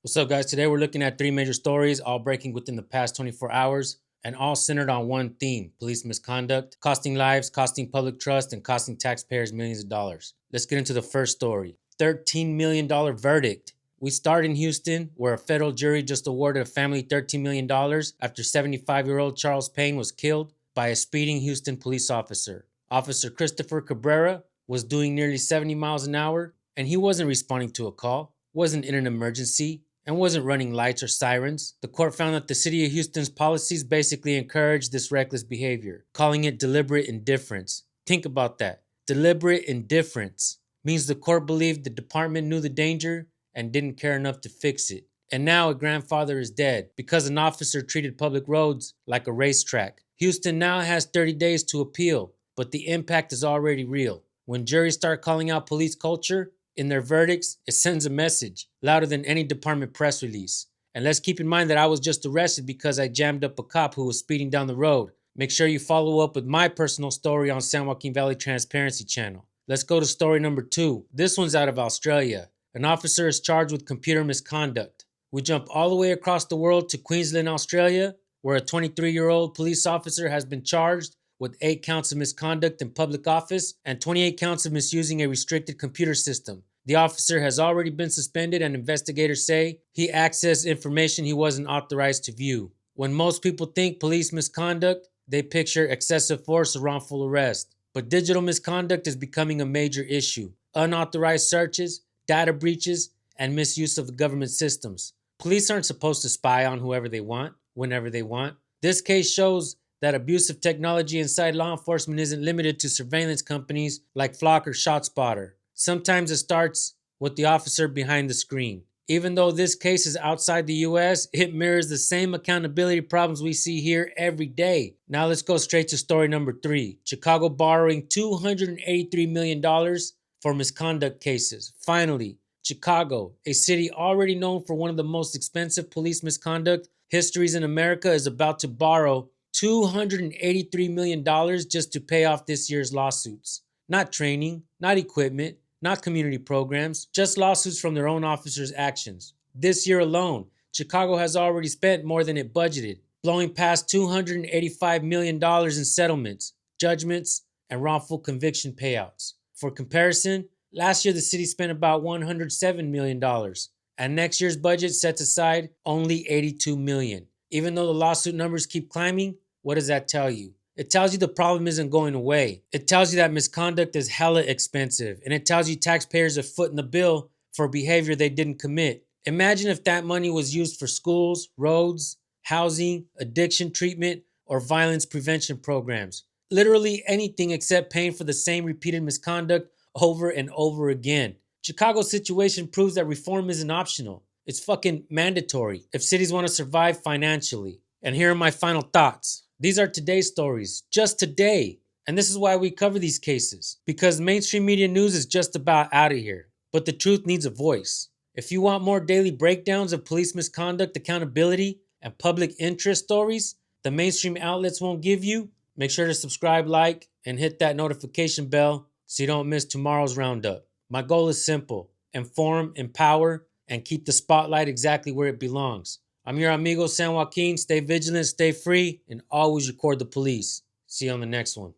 What's up, guys? Today we're looking at three major stories, all breaking within the past 24 hours, and all centered on one theme: police misconduct, costing lives, costing public trust, and costing taxpayers millions of dollars. Let's get into the first story. $13 million verdict. We start in Houston, where a federal jury just awarded a family $13 million after 75-year-old Charles Payne was killed by a speeding Houston police officer. Officer Christopher Cabrera was doing nearly 70 miles an hour, and he wasn't responding to a call, wasn't in an emergency, and wasn't running lights or sirens. The court found that the city of Houston's policies basically encouraged this reckless behavior, calling it deliberate indifference. Think about that. Deliberate indifference means the court believed the department knew the danger and didn't care enough to fix it. And now a grandfather is dead because an officer treated public roads like a racetrack. Houston now has 30 days to appeal, but the impact is already real. When juries start calling out police culture in their verdicts, it sends a message louder than any department press release. And let's keep in mind that I was just arrested because I jammed up a cop who was speeding down the road. Make sure you follow up with my personal story on San Joaquin Valley Transparency Channel. Let's go to story number 2. This one's out of Australia. An officer is charged with computer misconduct. We jump all the way across the world to Queensland, Australia, where a 23-year-old police officer has been charged with 8 counts of misconduct in public office and 28 counts of misusing a restricted computer system. The officer has already been suspended, and investigators say he accessed information he wasn't authorized to view. When most people think police misconduct, they picture excessive force or wrongful arrest. But digital misconduct is becoming a major issue. Unauthorized searches, data breaches, and misuse of the government systems. Police aren't supposed to spy on whoever they want, whenever they want. This case shows that abusive technology inside law enforcement isn't limited to surveillance companies like Flock or ShotSpotter. Sometimes it starts with the officer behind the screen. Even though this case is outside the US, it mirrors the same accountability problems we see here every day. Now let's go straight to story number 3. Chicago borrowing $283 million for misconduct cases. Finally, Chicago, a city already known for one of the most expensive police misconduct histories in America, is about to borrow $283 million just to pay off this year's lawsuits. Not training, not equipment, not community programs, just lawsuits from their own officers' actions. This year alone, Chicago has already spent more than it budgeted, blowing past $285 million in settlements, judgments, and wrongful conviction payouts. For comparison, last year the city spent about $107 million, and next year's budget sets aside only $82 million. Even though the lawsuit numbers keep climbing, what does that tell you? It tells you the problem isn't going away. It tells you that misconduct is hella expensive, and it tells you taxpayers are footing the bill for behavior they didn't commit. Imagine if that money was used for schools, roads, housing, addiction treatment, or violence prevention programs. Literally anything except paying for the same repeated misconduct over and over again. Chicago's situation proves that reform isn't optional. It's fucking mandatory if cities want to survive financially. And here are my final thoughts. These are today's stories, just today. And this is why we cover these cases, because mainstream media news is just about out of here. But the truth needs a voice. If you want more daily breakdowns of police misconduct, accountability, and public interest stories the mainstream outlets won't give you, make sure to subscribe, like, and hit that notification bell so you don't miss tomorrow's roundup. My goal is simple: inform, empower, and keep the spotlight exactly where it belongs. I'm your amigo San Joaquin. Stay vigilant, stay free, and always record the police. See you on the next one.